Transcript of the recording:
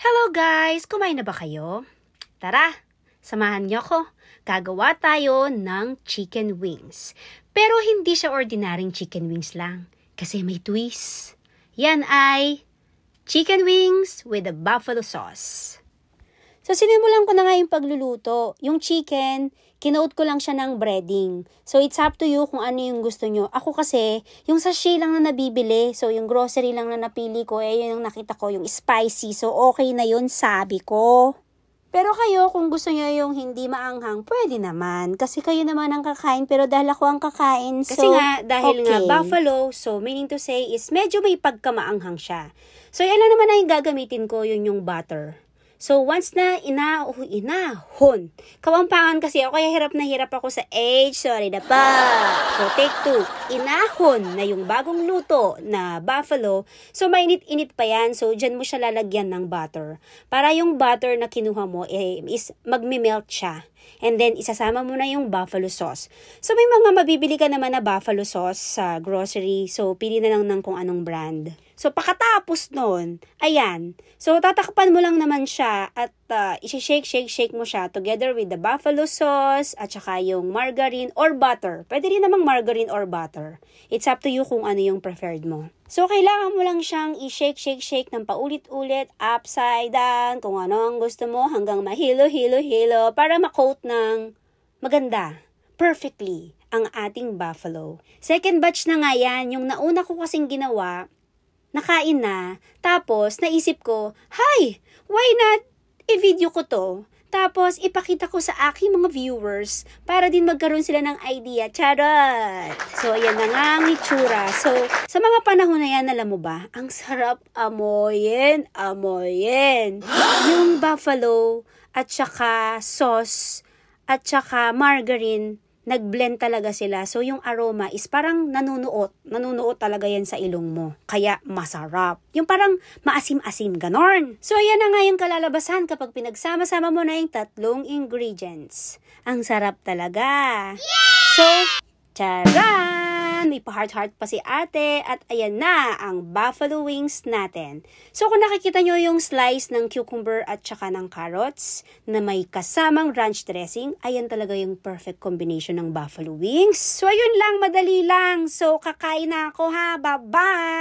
Hello guys! Kumain na ba kayo? Tara, samahan niyo ko. Gagawa tayo ng chicken wings. Pero hindi siya ordinaryong chicken wings lang. Kasi may twist. Yan ay chicken wings with a buffalo sauce. So, sinimulan ko na nga yung pagluluto. Yung chicken, kinoat ko lang siya ng breading. So, it's up to you kung ano yung gusto nyo. Ako kasi, yung sachet lang na nabibili. So, yung grocery lang na napili ko, yun yung nakita ko, yung spicy. So, okay na yun, sabi ko. Pero kayo, kung gusto nyo yung hindi maanghang, pwede naman. Kasi kayo naman ang kakain, pero dahil ako ang kakain, so Kasi nga, dahil nga okay. buffalo, so meaning to say is medyo may pagkamaanghang siya. So, yan lang naman na yung gagamitin ko, yun yung butter. So, once na inahon. Kawampangan kasi ako, kaya hirap na hirap ako sa age. Sorry na pa. So, take 2. Inahon na yung bagong luto na buffalo. So, mainit-init pa yan. So, dyan mo siya lalagyan ng butter. Para yung butter na kinuha mo is magme-melt siya. And then, isasama mo na yung buffalo sauce. So, may mga mabibili ka naman na buffalo sauce sa grocery. So, pili na lang ng kung anong brand. So, pakatapos nun, ayan. So, tatakpan mo lang naman siya at isi-shake mo siya together with the buffalo sauce at saka yung margarine or butter. Pwede rin namang margarine or butter. It's up to you kung ano yung preferred mo. So, kailangan mo lang siyang i-shake ng paulit-ulit, upside down, kung ano ang gusto mo, hanggang mahilo para ma-coat ng maganda, perfectly, ang ating buffalo. Second batch na nga yan, yung nauna ko kasing ginawa, nakain na, tapos naisip ko, hi, why not i-video ko to? Tapos ipakita ko sa aking mga viewers para din magkaroon sila ng idea. Charot! So, ayan na nga ang itsura. So, sa mga panahon na yan, alam mo ba, ang sarap amoyin. Yung buffalo at saka sauce at saka margarine, nag-blend talaga sila. So, yung aroma is parang nanunuot talaga yan sa ilong mo. Kaya, masarap. Yung parang maasim-asim, ganon. So, ayan na nga yung kalalabasan kapag pinagsama-sama mo na yung tatlong ingredients. Ang sarap talaga. Yeah! So, charan! May pa-heart-heart pa si ate at ayan na ang buffalo wings natin. So, kung nakikita nyo yung slice ng cucumber at saka ng carrots na may kasamang ranch dressing, ayan talaga yung perfect combination ng buffalo wings. So, ayun lang, madali lang. So, kakain na ako ha. Bye-bye!